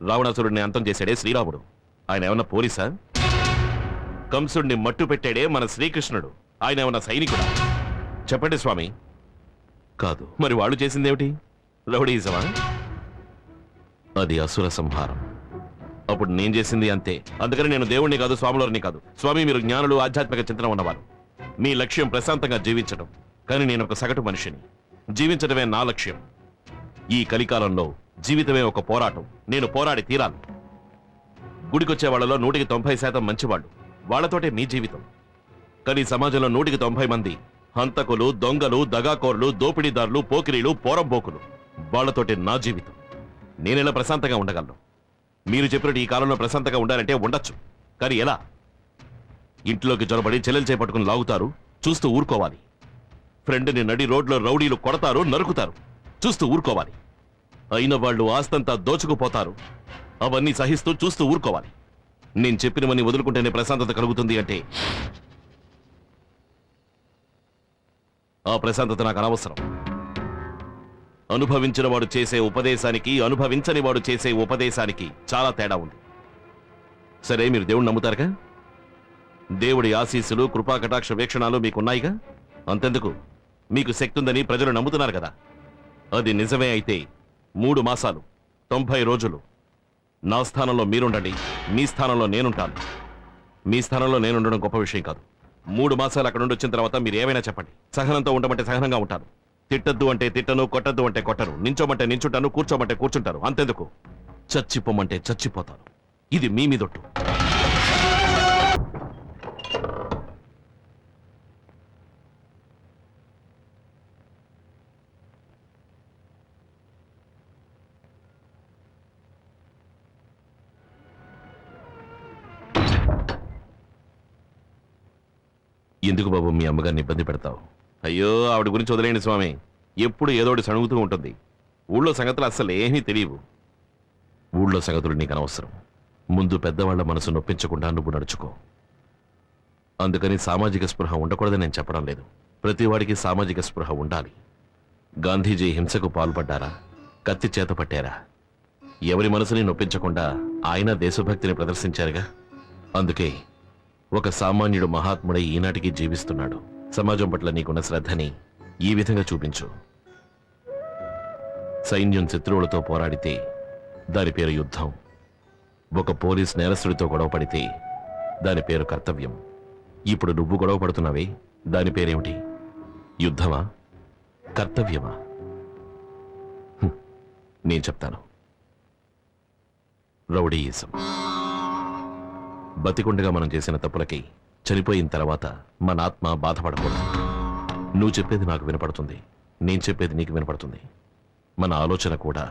రావణాసురుడిని అంతం చేశాడే శ్రీరాముడు, ఆయన ఏమన్నా పోలీసా? కంసుడిని మట్టు పెట్టాడే మన శ్రీకృష్ణుడు, ఆయన ఏమన్నా సైనికుడా? చెప్పండి స్వామి. కాదు, మరి వాళ్ళు చేసిందేమిటి? రౌడీజమా? అది అసుర సంహారం. అప్పుడు నేను చేసింది అంతే. అందుకని నేను దేవుణ్ణి కాదు, స్వాములని కాదు. స్వామి, మీరు జ్ఞానులు, ఆధ్యాత్మిక చింతన ఉన్నవారు. మీ లక్ష్యం ప్రశాంతంగా జీవించడం. కానీ నేను ఒక సగటు మనిషిని. జీవించడమే నా లక్ష్యం. ఈ కలికాలంలో జీవితమే ఒక పోరాటం. నేను పోరాడి తీరాలి. గుడికొచ్చే వాళ్లలో 190% మంచివాళ్ళు. వాళ్లతోటే మీ జీవితం. కానీ సమాజంలో 190 మంది హంతకులు, దొంగలు, దగాకోర్లు, దోపిడీదారులు, పోకిరీలు, పోరంబోకులు. వాళ్లతోటే నా జీవితం. నేనెలా ప్రశాంతంగా ఉండగలను? మీరు చెప్పినట్టు ఈ కాలంలో ప్రశాంతంగా ఉండాలంటే ఉండొచ్చు. కానీ ఎలా? ఇంట్లోకి జొరబడి చెల్లెలు చేపట్టుకుని లాగుతారు, చూస్తూ ఊరుకోవాలి. ఫ్రెండ్ని నడి రోడ్లో రౌడీలు కొడతారు, నరుకుతారు, చూస్తూ ఊరుకోవాలి. అయిన వాళ్ళు ఆస్తంతా దోచుకుపోతారు, అవన్నీ సహిస్తూ చూస్తూ ఊరుకోవాలి. నేను చెప్పినవన్నీ వదులుకుంటేనే ప్రశాంతత కలుగుతుంది అంటే ఆ ప్రశాంతత నాకు అనవసరం. అనుభవించిన వాడు చేసే ఉపదేశానికి, అనుభవించని వాడు చేసే ఉపదేశానికి చాలా తేడా ఉంది. సరే, మీరు దేవుణ్ణి నమ్ముతారుగా? దేవుడి ఆశీస్సులు, కృపా కటాక్ష వీక్షణాలు మీకున్నాయిగా? అంతెందుకు, మీకు శక్తి ఉందని ప్రజలు నమ్ముతున్నారు కదా. అది నిజమే అయితే 3 మాసాలు 90 రోజులు నా స్థానంలో మీరుండండి, మీ స్థానంలో నేనుంటాను. మీ స్థానంలో నేనుండడం గొప్ప విషయం కాదు. 3 మాసాలు అక్కడ నుండి వచ్చిన తర్వాత మీరు ఏమైనా చెప్పండి. సహనంతో ఉండమంటే సహనంగా ఉంటాను. తిట్టద్దు అంటే తిట్టను, కొట్టద్దు అంటే కొట్టను, నించోమంటే నించుంటాను, కూర్చోమంటే కూర్చుంటారు. అంతెందుకు, చచ్చిపోమంటే చచ్చిపోతాను. ఇది మీ మీదొట్టు. ఎందుకు బాబు మీ అమ్మగారిని ఇబ్బంది పెడతావు? అయ్యో, ఆవిడ గురించి వదిలేండి స్వామి. ఎప్పుడు ఏదోటి సణుగుతూ ఉంటుంది. ఊళ్ళో సంగతులు అస్సలు ఏమీ తెలియవు. ఊళ్ళో సంగతులు నీకు అనవసరం. ముందు పెద్దవాళ్ల మనసు నొప్పించకుండా నువ్వు నడుచుకో. అందుకని సామాజిక స్పృహ ఉండకూడదని నేను చెప్పడం లేదు. ప్రతివాడికి సామాజిక స్పృహ ఉండాలి. గాంధీజీ హింసకు పాల్పడ్డారా? కత్తి చేత పట్టారా? ఎవరి మనసుని నొప్పించకుండా ఆయన దేశభక్తిని ప్రదర్శించారుగా. అందుకే ఒక సామాన్యుడు మహాత్ముడై ఈనాటికి జీవిస్తున్నాడు. సమాజం పట్ల నీకున్న శ్రద్ధని ఈ విధంగా చూపించు. సైన్యం శత్రువులతో పోరాడితే దాని పేరు యుద్ధం. ఒక పోలీస్ నేరస్తుడితో గొడవ పడితే దాని పేరు కర్తవ్యం. ఇప్పుడు నువ్వు గొడవ పడుతున్నావే, దాని పేరేమిటి? యుద్ధమా? కర్తవ్యమా? నేను చెప్తాను. రౌడీయిజం. బతికుండగా మనం చేసిన తప్పులకి చనిపోయిన తర్వాత మన ఆత్మ బాధపడకూడదు. నువ్వు చెప్పేది నాకు వినపడుతుంది, నేను చెప్పేది నీకు వినపడుతుంది. మన ఆలోచన కూడా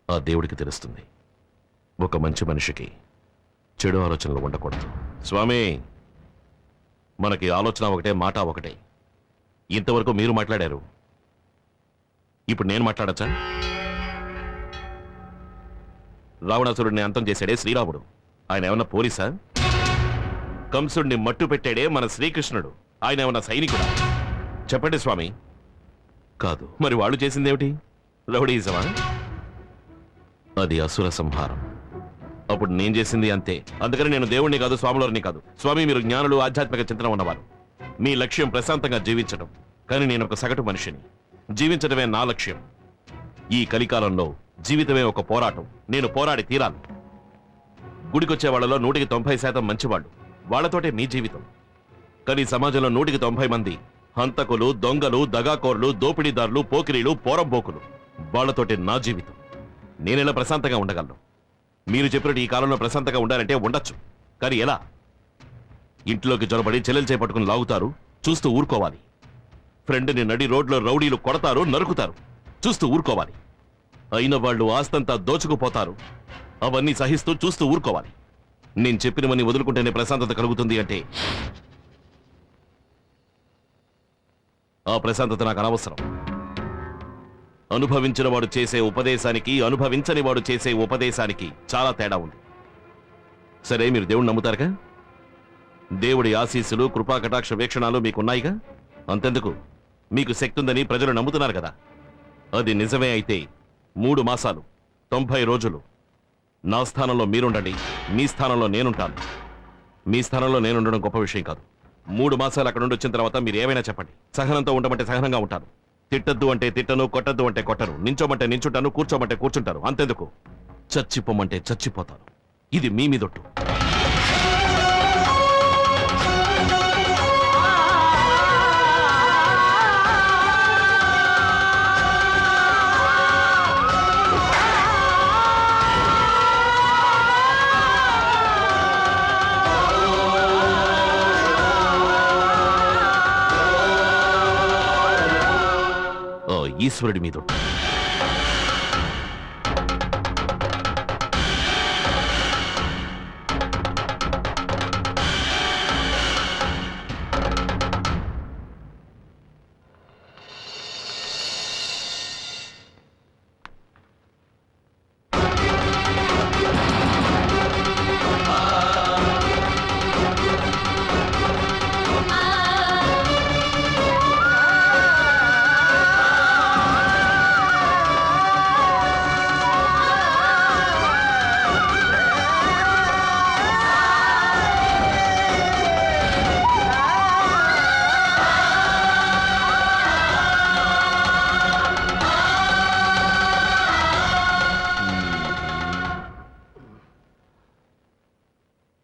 ఆ దేవుడికి తెలుస్తుంది. ఒక మంచి మనిషికి చెడు ఆలోచనలు ఉండకూడదు. స్వామి, మనకి ఆలోచన ఒకటే, మాట ఒకటే. ఇంతవరకు మీరు మాట్లాడారు, ఇప్పుడు నేను మాట్లాడచ్చా? రావణాసురుడిని అంతం చేశాడే శ్రీరాముడు, ఆయన ఏమన్నా పోలీసా? కంసుడిని మట్టు పెట్టాడే మన శ్రీకృష్ణుడు, ఆయన ఏమన్నా సైనికుడా? చెప్పండి స్వామి. కాదు, మరి వాళ్ళు చేసిందేమిటి? రౌడీజమా? అది అసుర సంహారం. అప్పుడు నేను చేసింది అంతే. అందుకని నేను దేవుణ్ణి కాదు, స్వాములని కాదు. స్వామి, మీరు జ్ఞానులు, ఆధ్యాత్మిక చింతన ఉన్నవారు. మీ లక్ష్యం ప్రశాంతంగా జీవించడం. కానీ నేను ఒక సగటు మనిషిని. జీవించడమే నా లక్ష్యం. ఈ కలికాలంలో జీవితమే ఒక పోరాటం. నేను పోరాడి తీరాలి. గుడికొచ్చే వాళ్లలో 190% మంచివాళ్ళు. వాళ్లతోటే మీ జీవితం. కానీ సమాజంలో 190 మంది హంతకులు, దొంగలు, దగాకోర్లు, దోపిడీదారులు, పోకిరీలు, పోరంబోకులు. వాళ్లతోటే నా జీవితం. నేనెలా ప్రశాంతంగా ఉండగలను? మీరు చెప్పినట్టు ఈ కాలంలో ప్రశాంతంగా ఉండాలంటే ఉండొచ్చు. కానీ ఎలా? ఇంట్లోకి జొరబడి చెల్లెలు చేపట్టుకుని లాగుతారు, చూస్తూ ఊరుకోవాలి. ఫ్రెండ్ని నడి రోడ్లో రౌడీలు కొడతారు, నరుకుతారు, చూస్తూ ఊరుకోవాలి. అయిన వాళ్ళు ఆస్తంతా దోచుకుపోతారు, అవన్నీ సహిస్తూ చూస్తూ ఊరుకోవాలి. నేను చెప్పినవన్నీ వదులుకుంటేనే ప్రశాంతత కలుగుతుంది అంటే ఆ ప్రశాంతత నాకు అనవసరం. అనుభవించిన వాడు చేసే ఉపదేశానికి, అనుభవించని వాడు చేసే ఉపదేశానికి చాలా తేడా ఉంది. సరే, మీరు దేవుణ్ణి నమ్ముతారుగా? దేవుడి ఆశీస్సులు, కృపా కటాక్ష వీక్షణాలు మీకున్నాయిగా? అంతెందుకు, మీకు శక్తి ఉందని ప్రజలు నమ్ముతున్నారు కదా. అది నిజమే అయితే 3 మాసాలు 90 రోజులు నా స్థానంలో మీరుండండి, మీ స్థానంలో నేనుంటాను. మీ స్థానంలో నేనుండడం గొప్ప విషయం కాదు. 3 మాసాలు అక్కడ నుండి వచ్చిన తర్వాత మీరు ఏమైనా చెప్పండి. సహనంతో ఉండమంటే సహనంగా ఉంటాను, తిట్టద్దు అంటే తిట్టను, కొట్టద్దు అంటే కొట్టను, నించోమంటే నించుంటాను, కూర్చోమంటే కూర్చుంటాను. అంతెందుకు, చచ్చిపోమంటే చచ్చిపోతాను. ఇది మీ మీదొట్టు. ఈశ్వరుడి మీద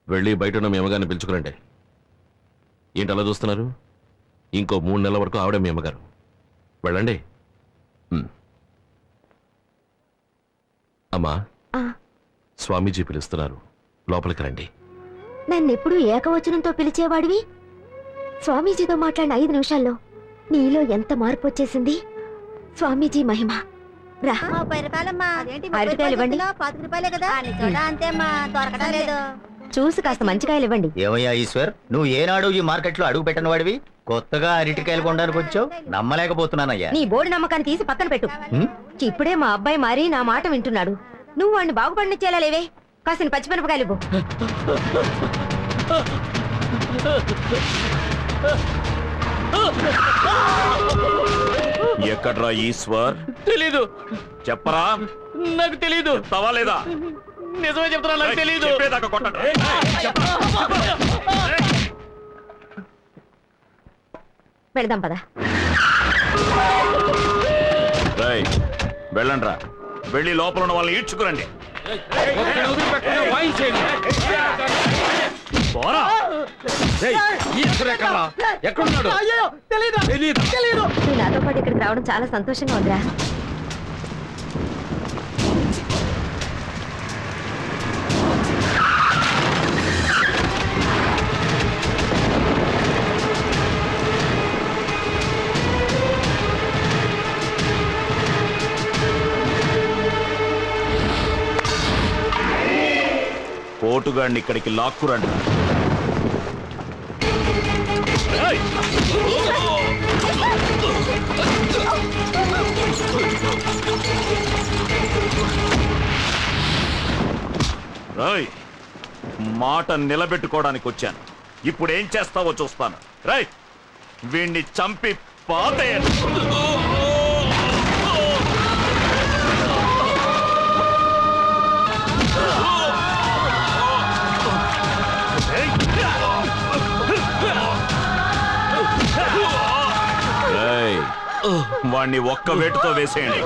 వెళ్ళి బయట ఉన్న మీ అమ్మగారిని పిలుచుకురండి. ఏంటి అలా చూస్తున్నారు? ఇంకో 3 నెలల వరకు ఆవిడే మీ అమ్మగారు. వెళ్ళండి. అమ్మా, స్వామీజీ పిలుస్తున్నారు, లోపలికి రండి. నన్నెప్పుడు ఏకవచనంతో పిలిచేవాడివి, స్వామీజీతో మాట్లాడిన 5 నిమిషాల్లో నీలో ఎంత మార్పు వచ్చేసింది. స్వామీజీ మహిమ. రా. అరటికాయలు ఇవ్వండి. చూసి కాస్త మంచి కాయలు ఇవ్వండి. ఏమయ్యా ఈశ్వర్, నువ్వు ఏనాడు ఈ మార్కెట్ లో అడుగు పెట్టిన వాడివి కొత్తగా అరటికాయలు కొనడానికి వచ్చావు? నమ్మలేకపోతున్నానయ్యా. నీ బోర్డు నమ్మకాన్ని తీసి పక్కన పెట్టు. ఇప్పుడే మా అబ్బాయి మారి నా మాట వింటున్నాడు. నువ్వు వాడిని బాగుపడినిచ్చేలా లేవే. కాసిన పచ్చిమిరపకాయలు ఇవ్వు. ఎక్కడ్రా ఈశ్వర్? తెలీదు. చెప్పరా. నాకు తెలీదు. తవాలేదా? నిజమే చెప్తున్నా, నాకు తెలీదు. వెళదాం పదా. వెళ్ళండ్రా, వెళ్ళి లోపల ఉన్న వాళ్ళని ఈడ్చుకురండి. నాతో పాటు ఇక్కడికి రావడం చాలా సంతోషంగా ఉందిరా. పోటుగాడిని ఇక్కడికి లాక్కురండి. మాట నిలబెట్టుకోవడానికి వచ్చాను. ఇప్పుడు ఏం చేస్తావో చూస్తాను. రై, వీణ్ణి చంపి పాతేయండి. వాణ్ణి ఒక్క వేటుతో వేసేయండి.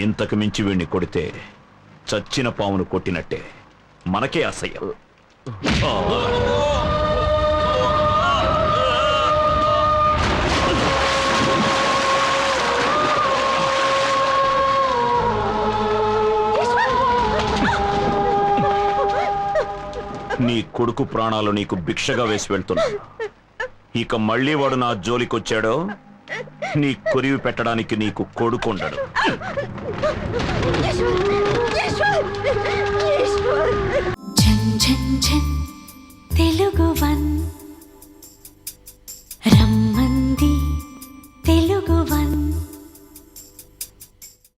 ఇంతకు మించి వీణ్ణి కొడితే చచ్చిన పామును కొట్టినట్టే. మనకే అసహ్యం. నీ కొడుకు ప్రాణాలు నీకు భిక్షగా వేసి వెళ్తున్నా. ఇక మళ్ళీ వాడు నా జోలికొచ్చాడో నీ కొరివి పెట్టడానికి నీకు కొడుకుండడు. ఝన్ ఝన్ ఝన్ తెలుగు వన్ రమ్మంది తెలుగు వన్.